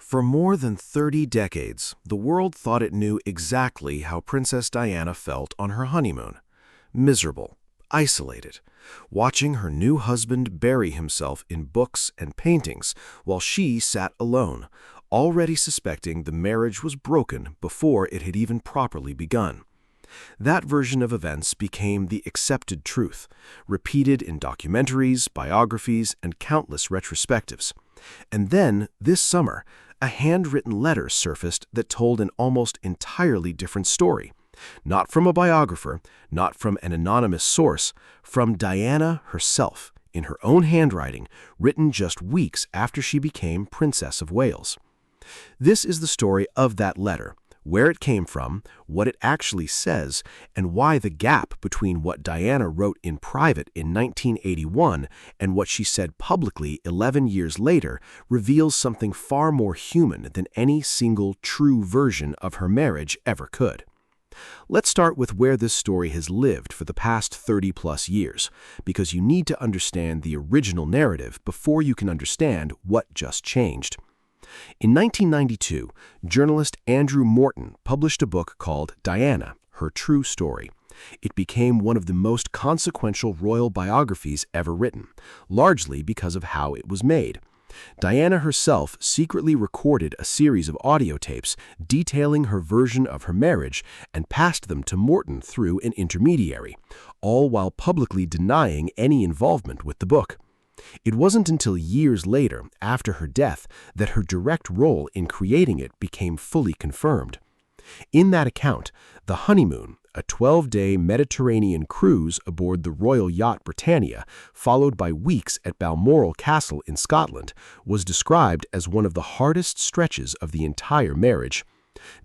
For more than 30 decades, the world thought it knew exactly how Princess Diana felt on her honeymoon. Miserable, isolated, watching her new husband bury himself in books and paintings while she sat alone, already suspecting the marriage was broken before it had even properly begun. That version of events became the accepted truth, repeated in documentaries, biographies, and countless retrospectives. And then, this summer, a handwritten letter surfaced that told an almost entirely different story. Not from a biographer, not from an anonymous source, from Diana herself, in her own handwriting, written just weeks after she became Princess of Wales. This is the story of that letter, where it came from, what it actually says, and why the gap between what Diana wrote in private in 1981 and what she said publicly 11 years later reveals something far more human than any single true version of her marriage ever could. Let's start with where this story has lived for the past 30-plus years, because you need to understand the original narrative before you can understand what just changed. In 1992, journalist Andrew Morton published a book called Diana, Her True Story. It became one of the most consequential royal biographies ever written, largely because of how it was made. Diana herself secretly recorded a series of audio tapes detailing her version of her marriage and passed them to Morton through an intermediary, all while publicly denying any involvement with the book. It wasn't until years later, after her death, that her direct role in creating it became fully confirmed. In that account, the Honeymoon, a 12-day Mediterranean cruise aboard the royal yacht Britannia, followed by weeks at Balmoral Castle in Scotland, was described as one of the hardest stretches of the entire marriage.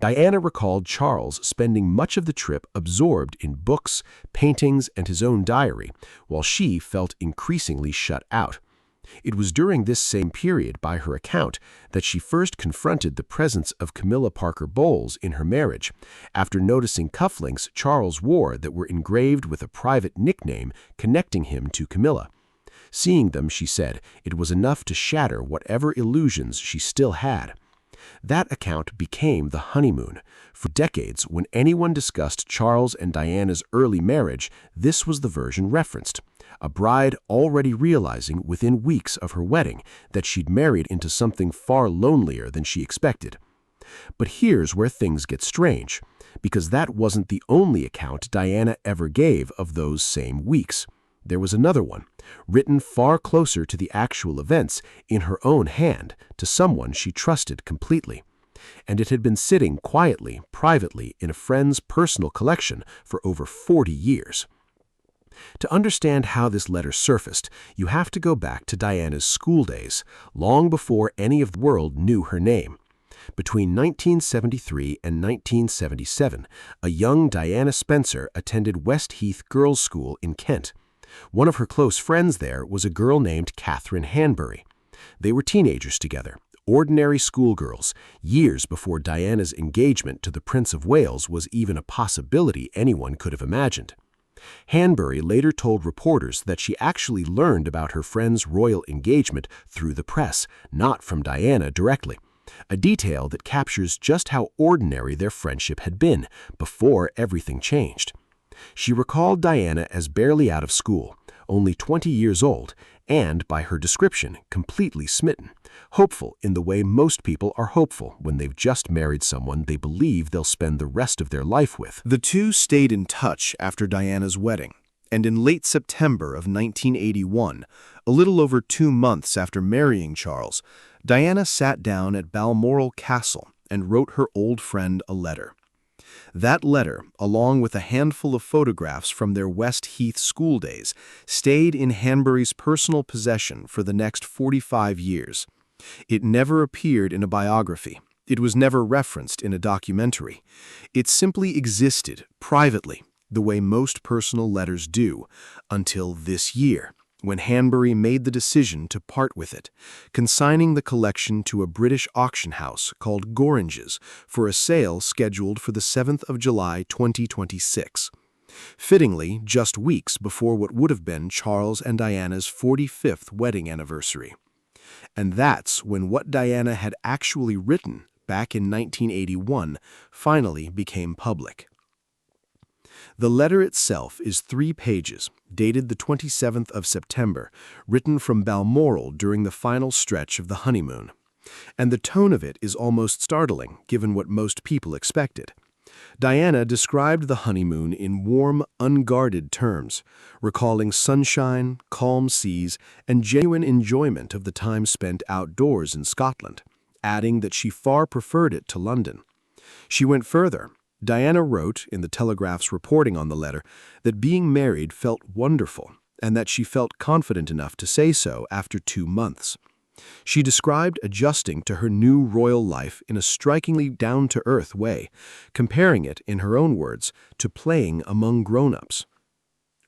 Diana recalled Charles spending much of the trip absorbed in books, paintings, and his own diary, while she felt increasingly shut out. It was during this same period, by her account, that she first confronted the presence of Camilla Parker Bowles in her marriage, after noticing cufflinks Charles wore that were engraved with a private nickname connecting him to Camilla. Seeing them, she said, it was enough to shatter whatever illusions she still had. That account became the Honeymoon. For decades, when anyone discussed Charles and Diana's early marriage, this was the version referenced. A bride already realizing within weeks of her wedding that she'd married into something far lonelier than she expected. But here's where things get strange, because that wasn't the only account Diana ever gave of those same weeks. There was another one, written far closer to the actual events, in her own hand, to someone she trusted completely. And it had been sitting quietly, privately, in a friend's personal collection for over 40 years. To understand how this letter surfaced, you have to go back to Diana's school days, long before any of the world knew her name. Between 1973 and 1977, a young Diana Spencer attended West Heath Girls' School in Kent. One of her close friends there was a girl named Catherine Hanbury. They were teenagers together, ordinary schoolgirls, years before Diana's engagement to the Prince of Wales was even a possibility anyone could have imagined. Hanbury later told reporters that she actually learned about her friend's royal engagement through the press, not from Diana directly, a detail that captures just how ordinary their friendship had been before everything changed. She recalled Diana as barely out of school, only 20 years old, and, by her description, completely smitten, hopeful in the way most people are hopeful when they've just married someone they believe they'll spend the rest of their life with. The two stayed in touch after Diana's wedding, and in late September of 1981, a little over 2 months after marrying Charles, Diana sat down at Balmoral Castle and wrote her old friend a letter. That letter, along with a handful of photographs from their West Heath school days, stayed in Hanbury's personal possession for the next 45 years. It never appeared in a biography. It was never referenced in a documentary. It simply existed, privately, the way most personal letters do, until this year, when Hanbury made the decision to part with it, consigning the collection to a British auction house called Gorringe's for a sale scheduled for the 7th of July 2026. Fittingly, just weeks before what would have been Charles and Diana's 45th wedding anniversary. And that's when what Diana had actually written back in 1981 finally became public. The letter itself is 3 pages, dated the 27th of September, written from Balmoral during the final stretch of the honeymoon. And the tone of it is almost startling, given what most people expected. Diana described the honeymoon in warm, unguarded terms, recalling sunshine, calm seas, and genuine enjoyment of the time spent outdoors in Scotland, adding that she far preferred it to London. She went further. Diana wrote, in the Telegraph's reporting on the letter, that being married felt wonderful, and that she felt confident enough to say so after 2 months. She described adjusting to her new royal life in a strikingly down-to-earth way, comparing it, in her own words, to playing among grown-ups.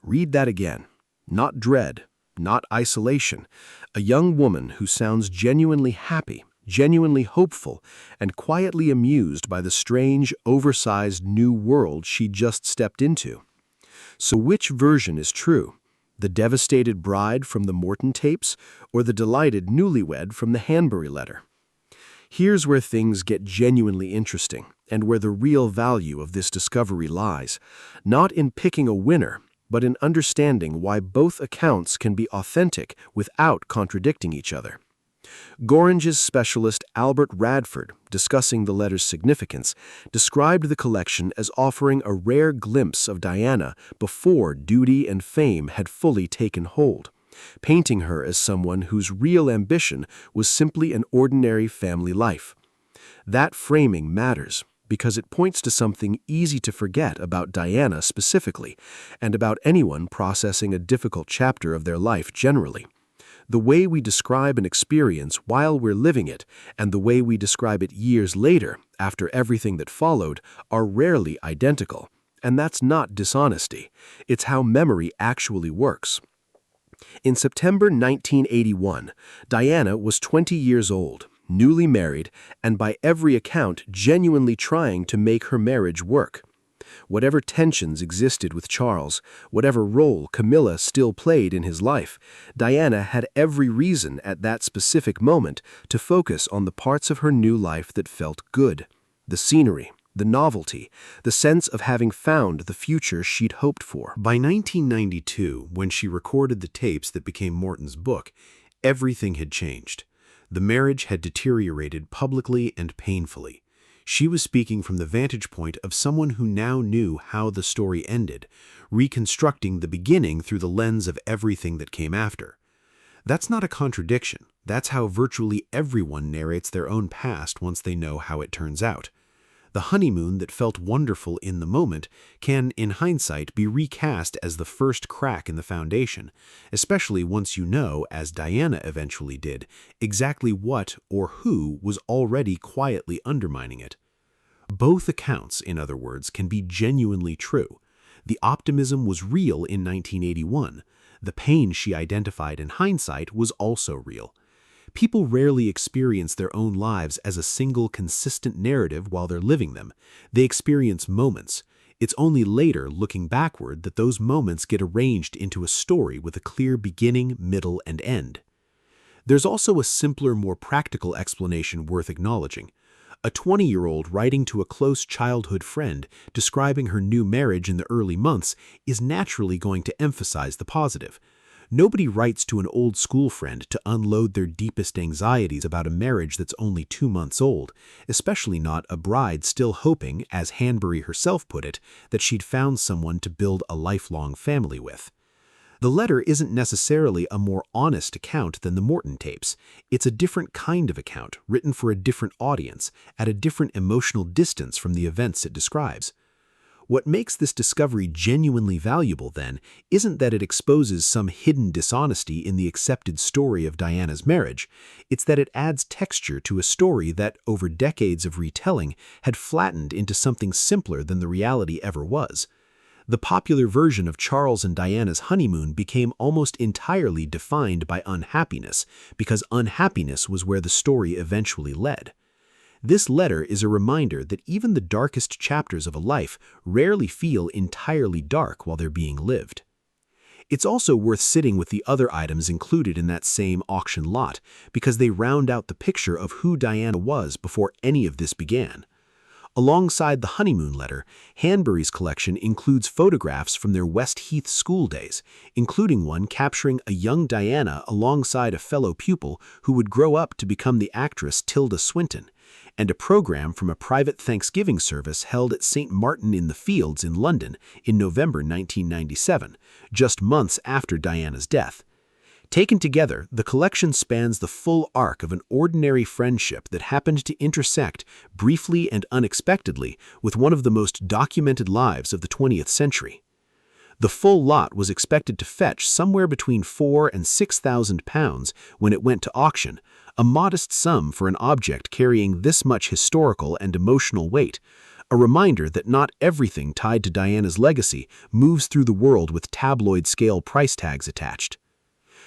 Read that again. Not dread, not isolation. A young woman who sounds genuinely happy, genuinely hopeful, and quietly amused by the strange, oversized new world she just stepped into. So which version is true? The devastated bride from the Morton tapes, or the delighted newlywed from the Hanbury letter? Here's where things get genuinely interesting, and where the real value of this discovery lies, not in picking a winner, but in understanding why both accounts can be authentic without contradicting each other. Gorringe's specialist Albert Radford, discussing the letter's significance, described the collection as offering a rare glimpse of Diana before duty and fame had fully taken hold, painting her as someone whose real ambition was simply an ordinary family life. That framing matters, because it points to something easy to forget about Diana specifically, and about anyone processing a difficult chapter of their life generally. The way we describe an experience while we're living it, and the way we describe it years later, after everything that followed, are rarely identical. And that's not dishonesty. It's how memory actually works. In September 1981, Diana was 20 years old, newly married, and by every account genuinely trying to make her marriage work. Whatever tensions existed with Charles, whatever role Camilla still played in his life, Diana had every reason at that specific moment to focus on the parts of her new life that felt good. The scenery, the novelty, the sense of having found the future she'd hoped for. By 1992, when she recorded the tapes that became Morton's book, everything had changed. The marriage had deteriorated publicly and painfully. She was speaking from the vantage point of someone who now knew how the story ended, reconstructing the beginning through the lens of everything that came after. That's not a contradiction. That's how virtually everyone narrates their own past once they know how it turns out. The honeymoon that felt wonderful in the moment can, in hindsight, be recast as the first crack in the foundation, especially once you know, as Diana eventually did, exactly what or who was already quietly undermining it. Both accounts, in other words, can be genuinely true. The optimism was real in 1981. The pain she identified in hindsight was also real. People rarely experience their own lives as a single, consistent narrative while they're living them. They experience moments. It's only later, looking backward, that those moments get arranged into a story with a clear beginning, middle, and end. There's also a simpler, more practical explanation worth acknowledging. A 20-year-old writing to a close childhood friend, describing her new marriage in the early months, is naturally going to emphasize the positive. Nobody writes to an old school friend to unload their deepest anxieties about a marriage that's only 2 months old, especially not a bride still hoping, as Hanbury herself put it, that she'd found someone to build a lifelong family with. The letter isn't necessarily a more honest account than the Morton tapes. It's a different kind of account, written for a different audience, at a different emotional distance from the events it describes. What makes this discovery genuinely valuable, then, isn't that it exposes some hidden dishonesty in the accepted story of Diana's marriage. It's that it adds texture to a story that, over decades of retelling, had flattened into something simpler than the reality ever was. The popular version of Charles and Diana's honeymoon became almost entirely defined by unhappiness, because unhappiness was where the story eventually led. This letter is a reminder that even the darkest chapters of a life rarely feel entirely dark while they're being lived. It's also worth sitting with the other items included in that same auction lot, because they round out the picture of who Diana was before any of this began. Alongside the honeymoon letter, Hanbury's collection includes photographs from their West Heath school days, including one capturing a young Diana alongside a fellow pupil who would grow up to become the actress Tilda Swinton, and a program from a private Thanksgiving service held at St. Martin-in-the-Fields in London in November 1997, just months after Diana's death. Taken together, the collection spans the full arc of an ordinary friendship that happened to intersect, briefly and unexpectedly, with one of the most documented lives of the 20th century. The full lot was expected to fetch somewhere between £4,000 and £6,000 when it went to auction, a modest sum for an object carrying this much historical and emotional weight, a reminder that not everything tied to Diana's legacy moves through the world with tabloid-scale price tags attached.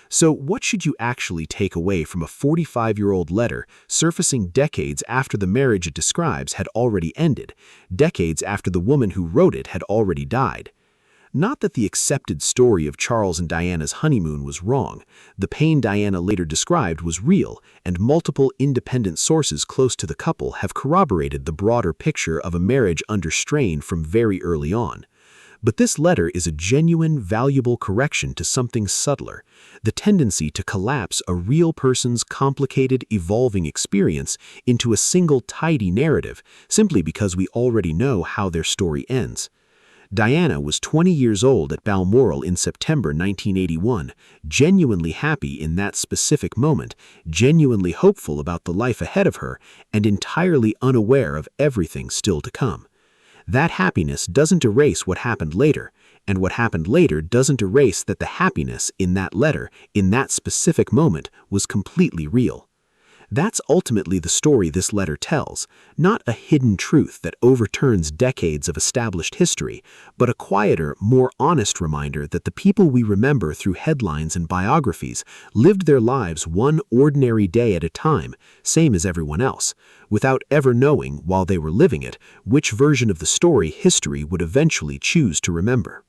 So what should you actually take away from a 45-year-old letter surfacing decades after the marriage it describes had already ended, decades after the woman who wrote it had already died? Not that the accepted story of Charles and Diana's honeymoon was wrong. The pain Diana later described was real, and multiple independent sources close to the couple have corroborated the broader picture of a marriage under strain from very early on. But this letter is a genuine, valuable correction to something subtler, the tendency to collapse a real person's complicated, evolving experience into a single tidy narrative simply because we already know how their story ends. Diana was 20 years old at Balmoral in September 1981, genuinely happy in that specific moment, genuinely hopeful about the life ahead of her, and entirely unaware of everything still to come. That happiness doesn't erase what happened later, and what happened later doesn't erase that the happiness in that letter, in that specific moment, was completely real. That's ultimately the story this letter tells, not a hidden truth that overturns decades of established history, but a quieter, more honest reminder that the people we remember through headlines and biographies lived their lives one ordinary day at a time, same as everyone else, without ever knowing, while they were living it, which version of the story history would eventually choose to remember.